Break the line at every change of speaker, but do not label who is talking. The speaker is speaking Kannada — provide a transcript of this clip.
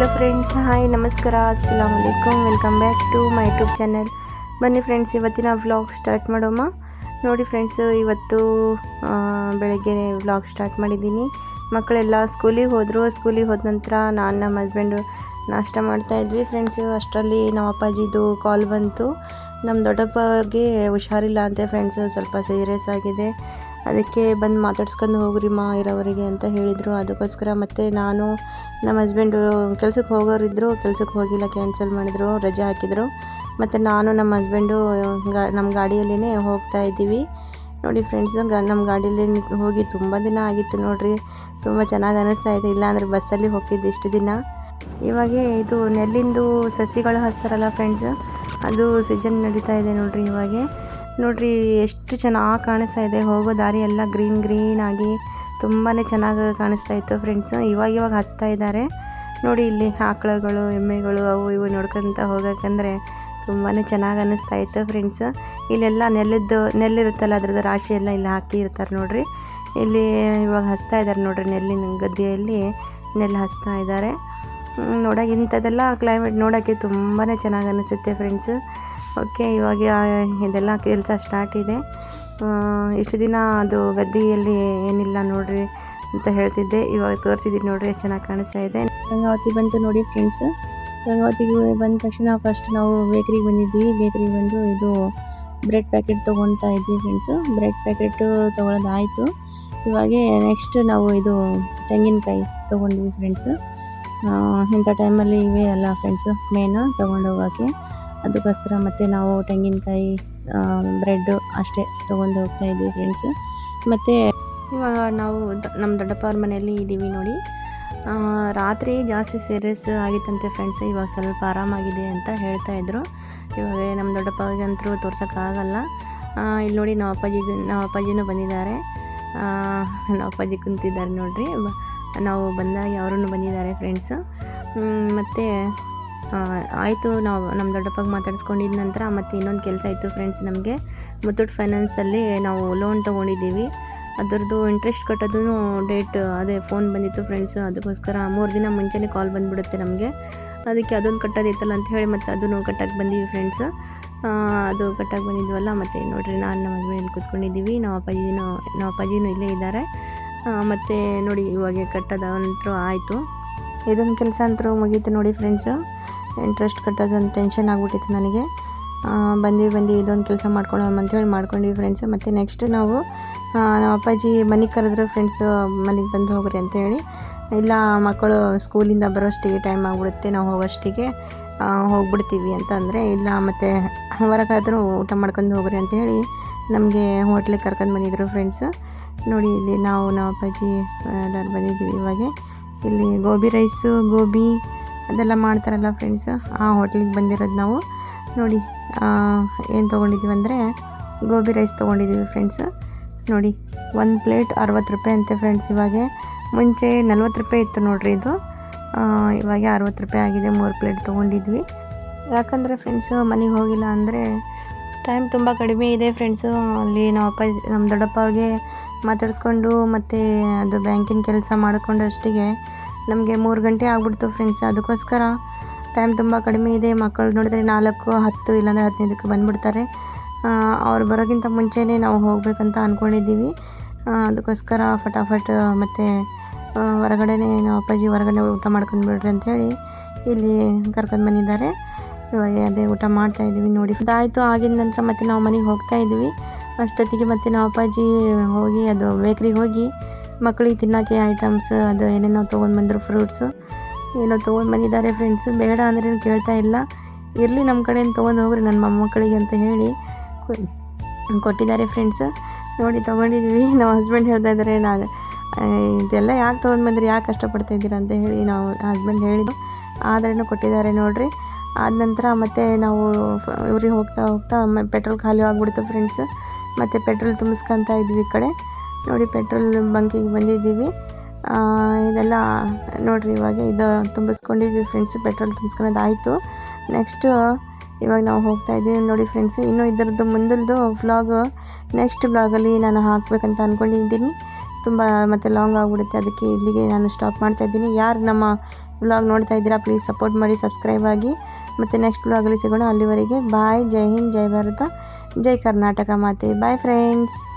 ಹಲೋ ಫ್ರೆಂಡ್ಸ್, ಹಾಯ್, ನಮಸ್ಕಾರ, ಅಸ್ಸಲಾಮು ಅಲೈಕುಮ್. Welcome back to my YouTube channel. ಬನ್ನಿ ಫ್ರೆಂಡ್ಸ್, ಇವತ್ತಿನ ವ್ಲಾಗ್ ಸ್ಟಾರ್ಟ್ ಮಾಡೋಣ. ನೋಡಿ ಫ್ರೆಂಡ್ಸ್, ಇವತ್ತು ಬೆಳಗ್ಗೆ ವ್ಲಾಗ್ ಸ್ಟಾರ್ಟ್ ಮಾಡಿದ್ದೀನಿ. ಮಕ್ಕಳೆಲ್ಲ ಸ್ಕೂಲಿಗೆ ಹೋದರು. ಸ್ಕೂಲಿಗೆ ಹೋದ ನಂತರ ನಾನು ನಮ್ಮ ಹಸ್ಬೆಂಡು ನಾಷ್ಟ ಮಾಡ್ತಾಯಿದ್ವಿ ಫ್ರೆಂಡ್ಸು. ಅಷ್ಟರಲ್ಲಿ ನಮ್ಮ ಅಪ್ಪಾಜಿದು ಕಾಲ್ ಬಂತು. ನಮ್ಮ ದೊಡ್ಡಪ್ಪಗೆ ಹುಷಾರಿಲ್ಲ ಅಂತೆ ಫ್ರೆಂಡ್ಸು, ಸ್ವಲ್ಪ ಸೀರಿಯಸ್ ಆಗಿದೆ. ಅದಕ್ಕೆ ಬಂದು ಮಾತಾಡ್ಸ್ಕೊಂಡು ಹೋಗ್ರಿಮ್ಮ ಇರೋವರಿಗೆ ಅಂತ ಹೇಳಿದರು. ಅದಕ್ಕೋಸ್ಕರ ಮತ್ತು ನಾನು ನಮ್ಮ ಹಸ್ಬೆಂಡು ಕೆಲ್ಸಕ್ಕೆ ಹೋಗೋರಿದ್ದರು, ಕೆಲ್ಸಕ್ಕೆ ಹೋಗಿಲ್ಲ, ಕ್ಯಾನ್ಸಲ್ ಮಾಡಿದರು, ರಜೆ ಹಾಕಿದರು. ಮತ್ತು ನಾನು ನಮ್ಮ ಹಸ್ಬೆಂಡು ನಮ್ಮ ಗಾಡಿಯಲ್ಲೇ ಹೋಗ್ತಾ ಇದ್ದೀವಿ. ನೋಡಿ ಫ್ರೆಂಡ್ಸು, ನಮ್ಮ ಗಾಡಿಯಲ್ಲೇ ಹೋಗಿ ತುಂಬ ದಿನ ಆಗಿತ್ತು ನೋಡಿರಿ. ತುಂಬ ಚೆನ್ನಾಗಿ ಅನ್ನಿಸ್ತಾ ಇದೆ. ಇಲ್ಲಾಂದರೆ ಬಸ್ಸಲ್ಲಿ ಹೋಗ್ತಿದ್ದೆ ಇಷ್ಟು ದಿನ. ಇವಾಗ ಇದು ನೆಲ್ಲಿಂದು ಸಸಿಗಳು ಹಚ್ತಾರಲ್ಲ ಫ್ರೆಂಡ್ಸ್, ಅದು ಸೀಸನ್ ನಡೀತಾ ಇದೆ ನೋಡಿರಿ. ಇವಾಗ ನೋಡಿರಿ ಎಷ್ಟು ಚೆನ್ನಾಗಿ ಕಾಣಿಸ್ತಾ ಇದೆ. ಹೋಗೋ ದಾರಿ ಎಲ್ಲ ಗ್ರೀನ್ ಆಗಿ ತುಂಬಾ ಚೆನ್ನಾಗಿ ಕಾಣಿಸ್ತಾ ಇತ್ತು ಫ್ರೆಂಡ್ಸ್. ಇವಾಗ ಹಚ್ತಾ ಇದ್ದಾರೆ ನೋಡಿ. ಇಲ್ಲಿ ಆಕಳುಗಳು, ಎಮ್ಮೆಗಳು ಅವು ಇವು ನೋಡ್ಕೊತ ಹೋಗೋಕ್ಕಂದ್ರೆ ತುಂಬಾ ಚೆನ್ನಾಗಿ ಅನ್ನಿಸ್ತಾ ಇತ್ತು ಫ್ರೆಂಡ್ಸ್. ಇಲ್ಲೆಲ್ಲ ನೆಲ್ಲಿರುತ್ತಲ್ಲ, ಅದ್ರದ್ದು ರಾಶಿ ಎಲ್ಲ ಇಲ್ಲಿ ಹಾಕಿರ್ತಾರೆ ನೋಡಿರಿ. ಇಲ್ಲಿ ಇವಾಗ ಹಚ್ತಾ ಇದ್ದಾರೆ ನೋಡಿರಿ. ನೆಲ್ಲಿನ ಗದ್ದೆಯಲ್ಲಿ ನೆಲ್ಲು ಹಚ್ತಾ ಇದ್ದಾರೆ. ನೋಡೋಕೆ ಇಂಥದ್ದೆಲ್ಲ ಕ್ಲೈಮೇಟ್ ನೋಡೋಕ್ಕೆ ತುಂಬಾ ಚೆನ್ನಾಗಿ ಅನಿಸುತ್ತೆ ಫ್ರೆಂಡ್ಸ್. ಓಕೆ, ಇವಾಗ ಇದೆಲ್ಲ ಕೆಲಸ ಸ್ಟಾರ್ಟ್ ಇದೆ. ಇಷ್ಟು ದಿನ ಅದು ಗದ್ದೆಯಲ್ಲಿ ಏನಿಲ್ಲ ನೋಡಿರಿ ಅಂತ ಹೇಳ್ತಿದ್ದೆ. ಇವಾಗ ತೋರಿಸಿದ್ದೀನಿ ನೋಡಿರಿ, ಎಷ್ಟು ಚೆನ್ನಾಗಿ ಕಾಣಿಸ್ತಾ ಇದೆ. ಗಂಗಾವತಿ ಬಂತು ನೋಡಿ ಫ್ರೆಂಡ್ಸ್. ಗಂಗಾವತಿಗೆ ಬಂದ ತಕ್ಷಣ ಫಸ್ಟ್ ನಾವು ಬೇಕ್ರಿಗೆ ಬಂದಿದ್ವಿ. ಬೇಕ್ರಿಗೆ ಬಂದು ಇದು ಬ್ರೆಡ್ ಪ್ಯಾಕೆಟ್ ತೊಗೊಳ್ತಾ ಇದ್ವಿ ಫ್ರೆಂಡ್ಸು. Bread packet ತೊಗೊಳೋದಾಯಿತು. ಇವಾಗ ನೆಕ್ಸ್ಟ್ ನಾವು ಇದು ತೆಂಗಿನಕಾಯಿ ತೊಗೊಂಡ್ವಿ ಫ್ರೆಂಡ್ಸು. ಇಂಥ ಟೈಮಲ್ಲಿ ಇವೇ ಅಲ್ಲ ಫ್ರೆಂಡ್ಸು ಮೇನು ತೊಗೊಂಡು ಹೋಗೋಕ್ಕೆ. ಅದಕ್ಕೋಸ್ಕರ ಮತ್ತು ನಾವು ತೆಂಗಿನಕಾಯಿ, ಬ್ರೆಡ್ಡು ಅಷ್ಟೇ ತೊಗೊಂಡು ಹೋಗ್ತಾ ಇದ್ವಿ ಫ್ರೆಂಡ್ಸು. ಮತ್ತು ಇವಾಗ ನಾವು ನಮ್ಮ ದೊಡ್ಡಪ್ಪವ್ರ ಮನೆಯಲ್ಲಿ ಇದ್ದೀವಿ ನೋಡಿ. ರಾತ್ರಿ ಜಾಸ್ತಿ ಸೀರಿಯಸ್ ಆಗಿತ್ತಂತೆ ಫ್ರೆಂಡ್ಸ್. ಇವಾಗ ಸ್ವಲ್ಪ ಆರಾಮಾಗಿದೆ ಅಂತ ಹೇಳ್ತಾಯಿದ್ರು. ಇವಾಗ ನಮ್ಮ ದೊಡ್ಡಪ್ಪಗಂತೂ ತೋರ್ಸೋಕ್ಕಾಗಲ್ಲ. ಇಲ್ಲಿ ನೋಡಿ, ನಮ್ಮ ಅಪ್ಪಾಜಿನೂ ಬಂದಿದ್ದಾರೆ. ನಮ್ಮ ಅಪ್ಪಾಜಿ ಕುಂತಿದ್ದಾರೆ ನೋಡಿರಿ. ನಾವು ಬಂದಾಗ ಅವರೂ ಬಂದಿದ್ದಾರೆ ಫ್ರೆಂಡ್ಸು. ಮತ್ತು ಆಯಿತು, ನಾವು ನಮ್ಮ ದೊಡ್ಡಪ್ಪಗೆ ಮಾತಾಡ್ಸ್ಕೊಂಡಿದ್ದ ನಂತರ ಮತ್ತು ಇನ್ನೊಂದು ಕೆಲಸ ಇತ್ತು ಫ್ರೆಂಡ್ಸ್. ನಮಗೆ ಮುತ್ತೂಟ್ ಫೈನಾನ್ಸಲ್ಲಿ ನಾವು ಲೋನ್ ತೊಗೊಂಡಿದ್ದೀವಿ. ಅದರದ್ದು ಇಂಟ್ರೆಸ್ಟ್ ಕಟ್ಟೋದು ಡೇಟ್ ಅದೇ ಫೋನ್ ಬಂದಿತ್ತು ಫ್ರೆಂಡ್ಸು. ಅದಕ್ಕೋಸ್ಕರ 3 ದಿನ ಮುಂಚೆನೇ ಕಾಲ್ ಬಂದುಬಿಡುತ್ತೆ ನಮಗೆ. ಅದಕ್ಕೆ ಅದೊಂದು ಕಟ್ಟೋದಿತ್ತಲ್ಲ ಅಂತ ಹೇಳಿ ಮತ್ತು ಅದನ್ನು ಕಟ್ಟಕ್ಕೆ ಬಂದೀವಿ ಫ್ರೆಂಡ್ಸು. ಅದು ಕಟ್ಟಕ್ಕೆ ಬಂದಿದ್ವಲ್ಲ. ಮತ್ತು ನೋಡಿರಿ, ನಾನು ನಮ್ಮ ಹಸ್ಬೆಂಡ್ ಕೂತ್ಕೊಂಡಿದ್ದೀವಿ. ನಮ್ಮ ಅಪ್ಪಾಜಿನೂ ಇಲ್ಲೇ ಇದ್ದಾರೆ. ಮತ್ತು ನೋಡಿ, ಇವಾಗ ಕಟ್ಟೋದಂತರೂ ಆಯಿತು. ಇದೊಂದು ಕೆಲಸ ಅಂತೂ ಮುಗೀತು ನೋಡಿ ಫ್ರೆಂಡ್ಸು. ಇಂಟ್ರೆಸ್ಟ್ ಕಟ್ಟೋದೊಂದು ಟೆನ್ಷನ್ ಆಗಿಬಿಟ್ಟಿತ್ತು ನನಗೆ. ಬಂದು ಇದೊಂದು ಕೆಲಸ ಮಾಡ್ಕೊಳ್ಳೋಣ ಅಂತೇಳಿ ಮಾಡ್ಕೊಂಡ್ವಿ ಫ್ರೆಂಡ್ಸು. ಮತ್ತು ನೆಕ್ಸ್ಟ್ ನಾವು ನಮ್ಮ ಅಪ್ಪಾಜಿ ಮನೆಗೆ ಕರೆದ್ರು ಫ್ರೆಂಡ್ಸು. ಮನೆಗೆ ಬಂದು ಹೋಗ್ರಿ ಅಂತೇಳಿ. ಇಲ್ಲ, ಮಕ್ಕಳು ಸ್ಕೂಲಿಂದ ಬರೋಷ್ಟಿಗೆ ಟೈಮ್ ಆಗಿಬಿಡುತ್ತೆ, ನಾವು ಹೋಗೋಷ್ಟಿಗೆ ಹೋಗ್ಬಿಡ್ತೀವಿ ಅಂತ ಅಂದರೆ, ಇಲ್ಲ ಮತ್ತು ಹೊರಗಾದರೂ ಊಟ ಮಾಡ್ಕೊಂಡು ಹೋಗ್ರಿ ಅಂತೇಳಿ ನಮಗೆ ಹೋಟ್ಲಿಗೆ ಕರ್ಕೊಂಡು ಬಂದಿದ್ರು ಫ್ರೆಂಡ್ಸು. ನೋಡಿ, ಇಲ್ಲಿ ನಮ್ಮ ಅಪ್ಪಾಜಿ ಎಲ್ಲರೂ ಬಂದಿದ್ದೀವಿ. ಇವಾಗ ಇಲ್ಲಿ ಗೋಬಿ ರೈಸು, ಗೋಬಿ ಅದೆಲ್ಲ ಮಾಡ್ತಾರಲ್ಲ ಫ್ರೆಂಡ್ಸು, ಆ ಹೋಟ್ಲಿಗೆ ಬಂದಿರೋದು ನಾವು. ನೋಡಿ, ಏನು ತೊಗೊಂಡಿದ್ದೀವಿ ಅಂದರೆ ಗೋಬಿ ರೈಸ್ ತೊಗೊಂಡಿದ್ದೀವಿ ಫ್ರೆಂಡ್ಸು. ನೋಡಿ, 1 ಪ್ಲೇಟ್ 60 ರೂಪಾಯಿ ಅಂತೆ ಫ್ರೆಂಡ್ಸ್. ಇವಾಗ ಮುಂಚೆ 40 ರೂಪಾಯಿ ಇತ್ತು ನೋಡಿರಿ ಇದು. ಇವಾಗ 60 ರೂಪಾಯಿ ಆಗಿದೆ. 3 ಪ್ಲೇಟ್ ತೊಗೊಂಡಿದ್ವಿ. ಯಾಕಂದರೆ ಫ್ರೆಂಡ್ಸು ಮನೆಗೆ ಹೋಗಿಲ್ಲ ಅಂದರೆ ಟೈಮ್ ತುಂಬ ಕಡಿಮೆ ಇದೆ ಫ್ರೆಂಡ್ಸು. ಅಲ್ಲಿ ನಮ್ಮ ದೊಡ್ಡಪ್ಪ ಅವ್ರಿಗೆ ಮಾತಾಡಿಸ್ಕೊಂಡು ಮತ್ತು ಅದು ಬ್ಯಾಂಕಿನ ಕೆಲಸ ಮಾಡಿಕೊಂಡು ಅಷ್ಟಿಗೆ ನಮಗೆ 3 ಗಂಟೆ ಆಗ್ಬಿಡ್ತು ಫ್ರೆಂಡ್ಸ್. ಅದಕ್ಕೋಸ್ಕರ ಟೈಮ್ ತುಂಬ ಕಡಿಮೆ ಇದೆ. ಮಕ್ಕಳು ನೋಡಿದ್ರೆ 4, 10 ಇಲ್ಲಾಂದರೆ 15ಕ್ಕೆ ಬಂದುಬಿಡ್ತಾರೆ. ಅವ್ರು ಬರೋಕ್ಕಿಂತ ಮುಂಚೆನೇ ನಾವು ಹೋಗಬೇಕಂತ ಅಂದ್ಕೊಂಡಿದ್ದೀವಿ. ಅದಕ್ಕೋಸ್ಕರ ಫಟಾಫಟ್ ಮತ್ತು ಹೊರಗಡೆನೇ ನಮ್ಮ ಅಪ್ಪಾಜಿ ಹೊರಗಡೆ ಊಟ ಮಾಡ್ಕೊಂಡು ಬಿಡ್ರಿ ಅಂಥೇಳಿ ಇಲ್ಲಿ ಕರ್ಕೊಂಡು ಬಂದಿದ್ದಾರೆ. ಇವಾಗ ಅದೇ ಊಟ ಮಾಡ್ತಾಯಿದ್ದೀವಿ ನೋಡಿ. ಅದಾಯಿತು. ಆಗಿದ ನಂತರ ಮತ್ತು ನಾವು ಮನೆಗೆ ಹೋಗ್ತಾಯಿದ್ವಿ. ಅಷ್ಟೊತ್ತಿಗೆ ಮತ್ತು ನಮ್ಮ ಅಪ್ಪಾಜಿ ಹೋಗಿ ಅದು ಬೇಕ್ರಿಗೆ ಹೋಗಿ ಮಕ್ಕಳಿಗೆ ತಿನ್ನೋಕ್ಕೆ ಐಟಮ್ಸ್ ಅದು ಏನೇನೋ ತೊಗೊಂಡು ಬಂದರು. ಫ್ರೂಟ್ಸು ಏನೋ ತೊಗೊಂಡು ಬಂದಿದ್ದಾರೆ ಫ್ರೆಂಡ್ಸು. ಬೇಡ ಅಂದ್ರೇನು ಕೇಳ್ತಾ ಇಲ್ಲ. ಇರಲಿ, ನಮ್ಮ ಕಡೆಯಿಂದ ತೊಗೊಂಡು ಹೋಗ್ರಿ ನನ್ನ ಮೊಮ್ಮಕ್ಕಳಿಗೆ ಅಂತ ಹೇಳಿ ಕೊಟ್ಟಿದ್ದಾರೆ ಫ್ರೆಂಡ್ಸು. ನೋಡಿ, ತೊಗೊಂಡಿದ್ವಿ. ನಮ್ಮ ಹಸ್ಬೆಂಡ್ ಹೇಳ್ತಾ ಇದ್ದಾರೆ, ಇದೆಲ್ಲ ಯಾಕೆ ತೊಗೊಂಡು ಬಂದ್ರಿ, ಯಾಕೆ ಕಷ್ಟಪಡ್ತಾಯಿದ್ದೀರಾ ಅಂತ ಹೇಳಿ ನಾವು ಹಸ್ಬೆಂಡ್ ಹೇಳಿದ್ದು. ಆದ್ರೂ ಕೊಟ್ಟಿದ್ದಾರೆ ನೋಡಿರಿ. ಆದ ನಂತರ ಮತ್ತು ನಾವು ಇವ್ರಿಗೆ ಹೋಗ್ತಾ ಪೆಟ್ರೋಲ್ ಖಾಲಿ ಆಗಿಬಿಡ್ತು ಫ್ರೆಂಡ್ಸು. ಮತ್ತು ಪೆಟ್ರೋಲ್ ತುಂಬಿಸ್ಕೊತಾ ಇದ್ವಿ ಈ ಕಡೆ. ನೋಡಿ, ಪೆಟ್ರೋಲ್ ಬಂಕಿಗೆ ಬಂದಿದ್ದೀವಿ. ಇದೆಲ್ಲ ನೋಡಿರಿ, ಇವಾಗ ಇದು ತುಂಬಿಸ್ಕೊಂಡಿದ್ವಿ ಫ್ರೆಂಡ್ಸು. ಪೆಟ್ರೋಲ್ ತುಂಬಿಸ್ಕೊಳೋದಾಯಿತು. ನೆಕ್ಸ್ಟು ಇವಾಗ ನಾವು ಹೋಗ್ತಾಯಿದ್ದೀವಿ ನೋಡಿ ಫ್ರೆಂಡ್ಸು. ಇನ್ನೂ ಇದರದ್ದು ಮುಂದಲ್ದು ವ್ಲಾಗು ನೆಕ್ಸ್ಟ್ ವ್ಲಾಗಲ್ಲಿ ನಾನು ಹಾಕಬೇಕಂತ ಅಂದ್ಕೊಂಡಿದ್ದೀನಿ. ತುಂಬ ಮತ್ತು ಲಾಂಗ್ ಆಗಿಬಿಡುತ್ತೆ. ಅದಕ್ಕೆ ಇಲ್ಲಿಗೆ ನಾನು ಸ್ಟಾಪ್ ಮಾಡ್ತಾಯಿದ್ದೀನಿ. ಯಾರು ನಮ್ಮ ವ್ಲಾಗ್ ನೋಡ್ತಾ ಇದ್ದೀರಾ ಪ್ಲೀಸ್ ಸಪೋರ್ಟ್ ಮಾಡಿ, ಸಬ್ಸ್ಕ್ರೈಬ್ ಆಗಿ. ಮತ್ತು ನೆಕ್ಸ್ಟ್ ವ್ಲಾಗಲ್ಲಿ ಸಿಗೋಣ. ಅಲ್ಲಿವರೆಗೆ ಬಾಯ್. ಜೈ ಹಿಂದ್, ಜೈ ಭಾರತ, ಜೈ ಕರ್ನಾಟಕ ಮಾತೆ. Bye friends.